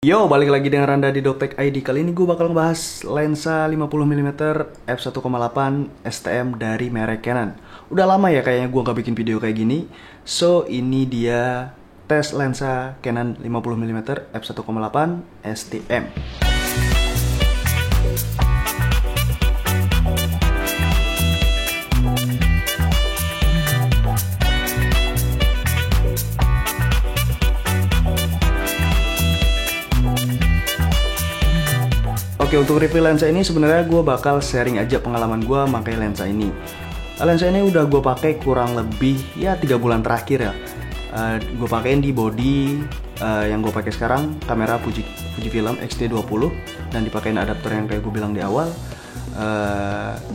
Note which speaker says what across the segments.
Speaker 1: Yo, balik lagi dengan Randa di Doktek ID. Kali ini gue bakal ngebahas lensa 50mm f1,8 STM dari merek Canon. Udah lama ya kayaknya gue gak bikin video kayak gini. So, ini dia tes lensa Canon 50mm f1,8 STM. Oke, untuk review lensa ini sebenarnya gue bakal sharing aja pengalaman gue pakai lensa ini. Lensa ini udah gue pakai kurang lebih ya 3 bulan terakhir ya. Gue pakein di body yang gue pakai sekarang, kamera Fujifilm X-T20, dan dipakein adapter yang kayak gue bilang di awal.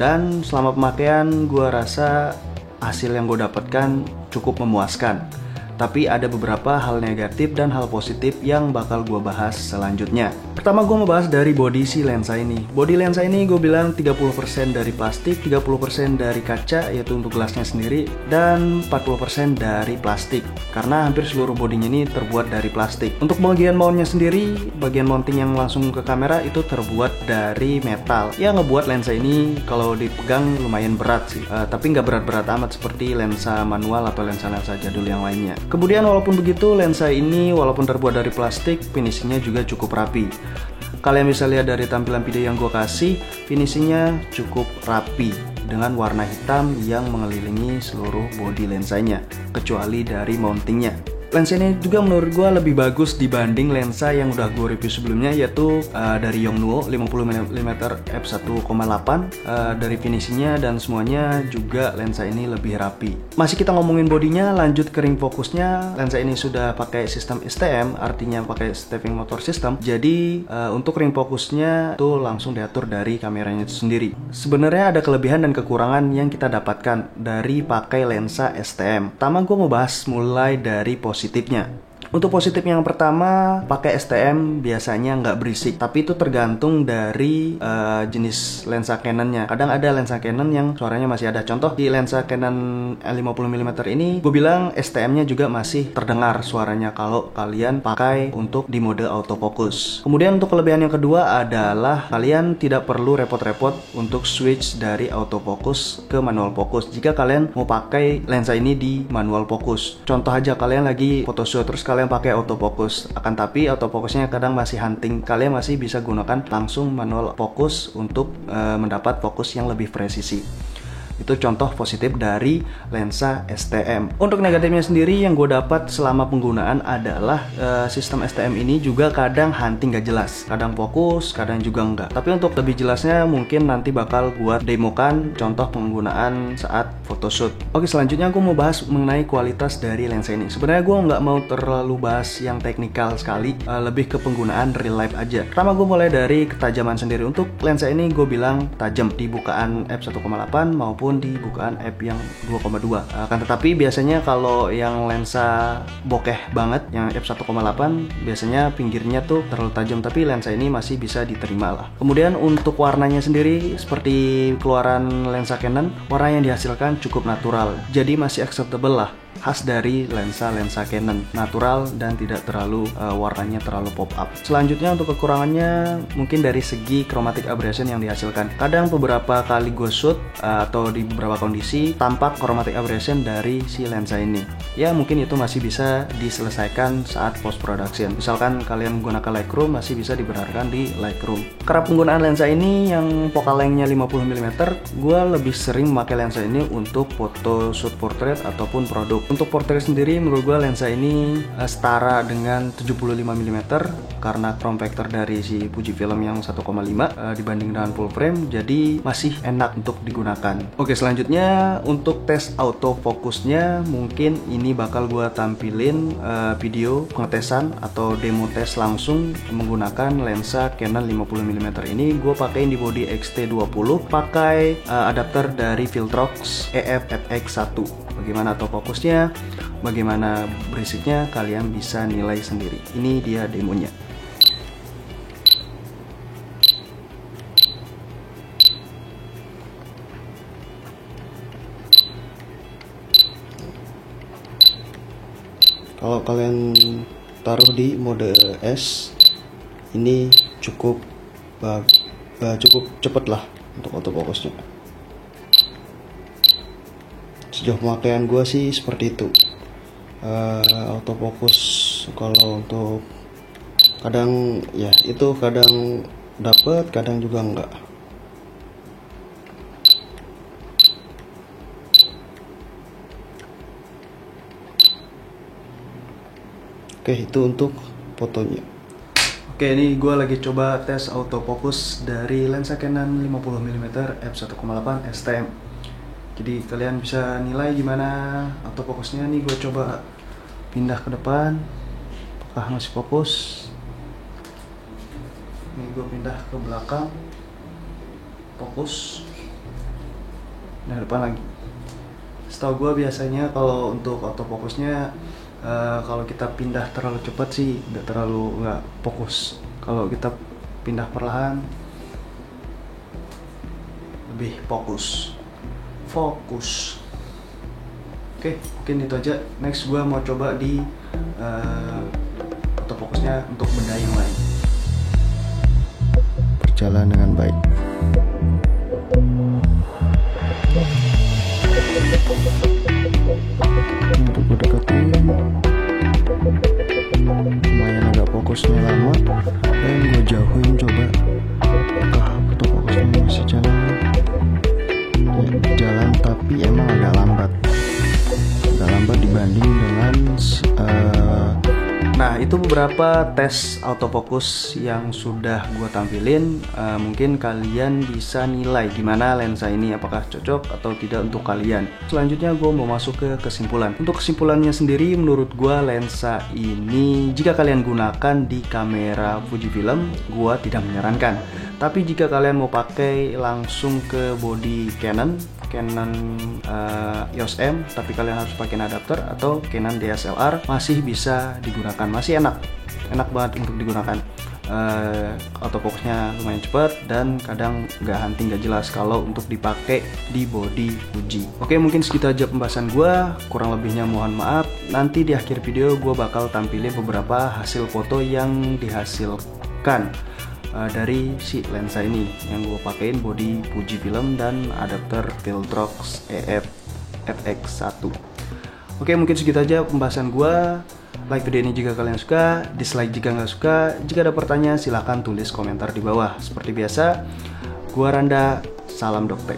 Speaker 1: Dan selama pemakaian gue rasa hasil yang gue dapatkan cukup memuaskan. Tapi ada beberapa hal negatif dan hal positif yang bakal gue bahas selanjutnya. Pertama gue mau bahas dari body si lensa ini. Body lensa ini gue bilang 30% dari plastik, 30% dari kaca yaitu untuk gelasnya sendiri, dan 40% dari plastik. Karena hampir seluruh bodinya ini terbuat dari plastik. Untuk bagian mountnya sendiri, bagian mounting yang langsung ke kamera itu terbuat dari metal. Ya ngebuat lensa ini kalau dipegang lumayan berat sih. Tapi nggak berat-berat amat seperti lensa manual atau lensa-lensa jadul yang lainnya. Kemudian walaupun begitu, lensa ini walaupun terbuat dari plastik, finishingnya juga cukup rapi. Kalian bisa lihat dari tampilan video yang gue kasih, finishingnya cukup rapi dengan warna hitam yang mengelilingi seluruh bodi lensanya, kecuali dari mountingnya. Lensa ini juga menurut gue lebih bagus dibanding lensa yang udah gue review sebelumnya, yaitu dari Yongnuo 50mm f1,8. Dari finishingnya dan semuanya juga lensa ini lebih rapi. Masih kita ngomongin bodinya, lanjut ke ring fokusnya. Lensa ini sudah pakai sistem STM, artinya pakai stepping motor system. Jadi untuk ring fokusnya itu langsung diatur dari kameranya itu sendiri. Sebenarnya ada kelebihan dan kekurangan yang kita dapatkan dari pakai lensa STM. Pertama gue mau bahas mulai dari positifnya. Untuk positif yang pertama, pakai STM biasanya nggak berisik, tapi itu tergantung dari jenis lensa Canonnya. Kadang ada lensa Canon yang suaranya masih ada. Contoh di lensa Canon 50mm ini, gue bilang STM-nya juga masih terdengar suaranya kalau kalian pakai untuk di mode autofocus. Kemudian untuk kelebihan yang kedua adalah kalian tidak perlu repot-repot untuk switch dari autofocus ke manual focus jika kalian mau pakai lensa ini di manual focus. Contoh aja, kalian lagi photoshoot terus kalian pakai autofocus, akan tapi autofocusnya kadang masih hunting, kalian masih bisa gunakan langsung manual fokus untuk mendapat fokus yang lebih presisi. Itu contoh positif dari lensa STM. Untuk negatifnya sendiri yang gue dapat selama penggunaan adalah sistem STM ini juga kadang hunting gak jelas, kadang fokus, kadang juga enggak. Tapi untuk lebih jelasnya mungkin nanti bakal buat demokan contoh penggunaan saat photoshoot. Oke, selanjutnya gue mau bahas mengenai kualitas dari lensa ini. Sebenarnya gue nggak mau terlalu bahas yang teknikal sekali, lebih ke penggunaan real life aja. Pertama gue mulai dari ketajaman sendiri. Untuk lensa ini gue bilang tajam di bukaan f1,8 maupun di bukaan f yang 2,2. Kan tetapi biasanya kalau yang lensa bokeh banget yang f1,8 biasanya pinggirnya tuh terlalu tajam, tapi lensa ini masih bisa diterima lah. Kemudian untuk warnanya sendiri seperti keluaran lensa Canon, warna yang dihasilkan cukup natural, jadi masih acceptable lah, khas dari lensa-lensa Canon, natural dan tidak terlalu warnanya terlalu pop up. Selanjutnya untuk kekurangannya mungkin dari segi chromatic aberration yang dihasilkan. Kadang beberapa kali gue shoot atau di beberapa kondisi tampak chromatic aberration dari si lensa ini. Ya mungkin itu masih bisa diselesaikan saat post production. Misalkan kalian menggunakan Lightroom, masih bisa dibenarkan di Lightroom. Karena penggunaan lensa ini yang focal length-nya 50mm, gue lebih sering memakai lensa ini untuk foto shoot portrait ataupun produk. Untuk portrait sendiri menurut gue lensa ini setara dengan 75mm karena chrome factor dari si Fujifilm yang 1,5 dibanding dengan full frame, jadi masih enak untuk digunakan. Oke, selanjutnya untuk tes autofocusnya mungkin ini bakal gue tampilin video pengetesan atau demo tes langsung menggunakan lensa Canon 50mm ini. Gue pakai di body X-T20, pakai adapter dari Viltrox EF-FX1. Bagaimana autofocusnya, bagaimana berisiknya, kalian bisa nilai sendiri. Ini dia demonya. Kalau kalian taruh di mode S, ini cukup cepet lah untuk autofocusnya. Sejauh pemakaian gue sih seperti itu. Autofocus kalau untuk kadang ya itu kadang dapet, kadang juga enggak. Oke, itu untuk fotonya. Oke, ini gue lagi coba tes autofocus dari lensa Canon 50mm f1.8 STM. Jadi kalian bisa nilai gimana autofocusnya. Nih gue coba pindah ke depan, apakah masih fokus. Ini gue pindah ke belakang, fokus. Nah, depan lagi. Setahu gue biasanya kalau untuk autofocusnya kalau kita pindah terlalu cepat sih nggak fokus. Kalau kita pindah perlahan lebih fokus. Oke, mungkin itu aja. Next gue mau coba di autofocusnya untuk benda yang lain. Berjalan dengan baik. Untuk gue deketin, lumayan agak fokusnya lama, dan gue jauhin coba apakah autofocusnya masih jalan. Ya, jalan tapi emang agak lambat dibanding dengan nah, itu beberapa tes autofocus yang sudah gue tampilin. Mungkin kalian bisa nilai gimana lensa ini, apakah cocok atau tidak untuk kalian. Selanjutnya gue mau masuk ke kesimpulan. Untuk kesimpulannya sendiri, menurut gue lensa ini jika kalian gunakan di kamera Fujifilm, gue tidak menyarankan. Tapi jika kalian mau pakai langsung ke body Canon EOS M, tapi kalian harus pakai adapter, atau Canon DSLR, masih bisa digunakan, masih enak banget untuk digunakan. Autofocusnya lumayan cepat dan kadang nggak hunting, nggak jelas kalau untuk dipakai di body Fuji. Oke, mungkin segitu aja pembahasan gue, kurang lebihnya mohon maaf. Nanti di akhir video gue bakal tampilin beberapa hasil foto yang dihasilkan dari si lensa ini yang gue pakein body Fujifilm dan adapter Viltrox EF FX1. Oke, mungkin segitu aja pembahasan gue. Like video ini jika kalian suka, dislike jika nggak suka. Jika ada pertanyaan silahkan tulis komentar di bawah. Seperti biasa, gue Randa, salam doktek.